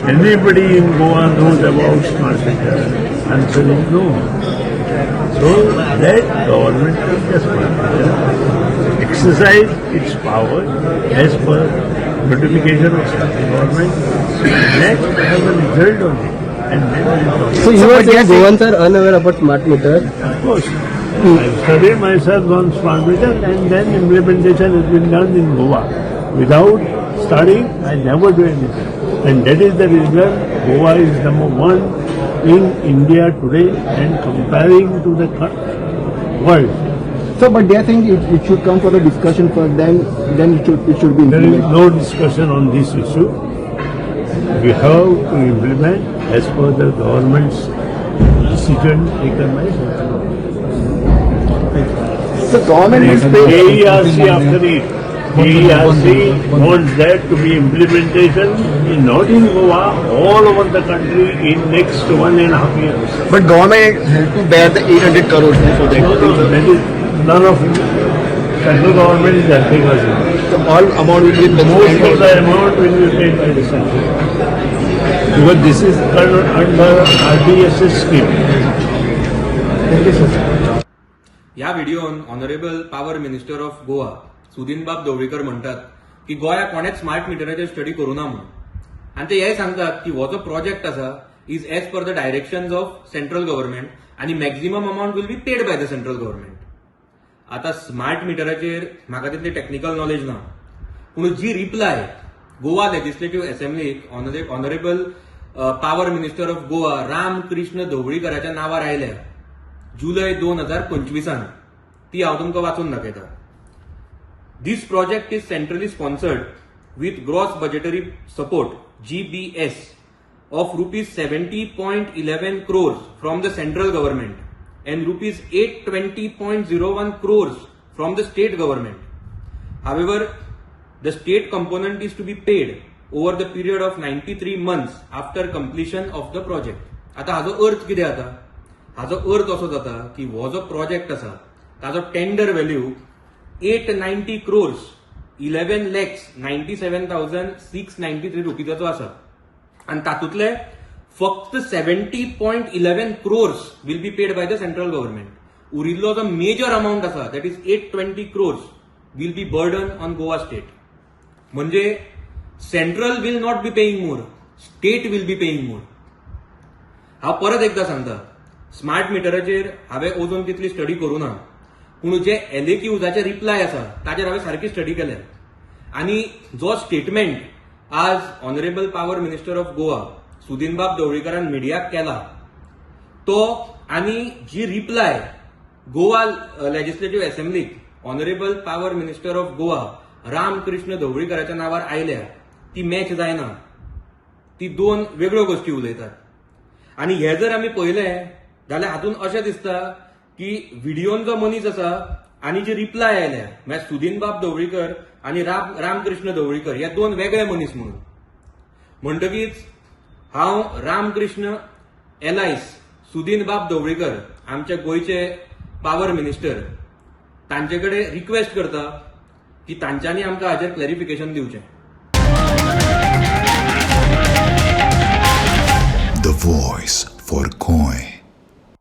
Anybody in Goa knows about smart meter? Answer is no. So let government take the smart meter, exercise its power as per notification of central government, let have a result on it. And then we'll talk. So you are saying Goans are unaware about smart meter? Of course. I studied myself on smart meter and then implementation has been done in Goa. Without studying, I never do anything. And that is the reason Goa is number one in India today and comparing to the world. So, but they think it should come for the discussion for them, then it should be There is implemented. no discussion on this issue. We have to implement as per the government's decision taken by central government. So government is paying. AERC after it. AERC wants that to be implementation not in Goa, all over the country in next 1.5 years. But government has to bear the 800 crores for that. That is none of it. Central government is helping us. So all amount will be Most of the amount will be paid by the central. Because this is under RDSS scheme. Thank you, sir. ह्या व्हिडिओन honourable power minister of Goa सुदीनबाब ढवळीकर म्हणतात की गोंया कोणेच smart मिटराचेर study करूना म्हणून आणि ते हेय सांगतात की हो जो प्रोजेक्ट आसा is as per the directions of central government आणि maximum amount will be paid by the central government. आता स्मार्ट मिटराचेर म्हाका तितली टेक्निकल नॉलेज ना, पूण जी रिप्लाय गोवा लेजिस्लेटिव्ह असेंब्लीक honourable power minister of Goa Ramakrishna ढवळीकराच्या नावार आयल्या जुलय 2025 ती हांव तुमकां वाचून दाखयता. This project is centrally sponsored with gross budgetary support GBS of rupees 70.11 crores from the central government and rupees 820.01 crores from the state government. However, the state component is to be paid over the period of 93 months after completion of the project. आता हाजो अर्थ कितें जाता? हाजो अर्थ असो जाता की हो जो project आसा ताजो टेंडर व्हॅल्यू 890 crores 11,97,693 रुपीजाचो आसा आणि तातूंतले फक्त 70.11 crores will be paid by the central government. उरिल्लो जो मेजर अमाउंट आसा that is 820 crores will be burden on Goa state. म्हणजे central will not be paying more, state will be paying more. हांव परत एकदा सांगता, स्मार्ट मिटराचेर हांवें अजून तितली स्टडी करूना, पूण जे एलएक्यूजाचे रिप्लाय आसा ताचेर हांवें सारकी स्टडी केल्या आणि जो स्टेटमेंट आज honourable power minister of Goa सुदीनबाब ढवळीकरान मिडियाक केला तो आणि जी रिप्लाय गोवा लेजिस्लेटिव्ह असेंब्लीक honourable power minister of Goa Ramakrishna ढवळीकराच्या नावार आयल्या ती मॅच जायना. ती दोन वेगळ्यो गोष्टी उलयतात. आणि हे जर आमी पळयलें जाल्यार हातूंत अशें दिसता की व्हिडिओन जो मनीस आसा आणि जी रिप्लाय आयल्या म्हळ्यार सुदीनबाब ढवळीकर आणि रामकृष्ण ढवळीकर हे दोन वेगळे मनीस म्हणून. म्हणटकीच हांव रामकृष्ण एलायस सुदीनबाब ढवळीकर आमचे गोंयचे पॉवर मिनिस्टर तांचे कडेन रिक्वेस्ट करता की तांच्यांनी आमकां हाचेर क्लॅरिफिकेशन दिवचें. The voice for coin.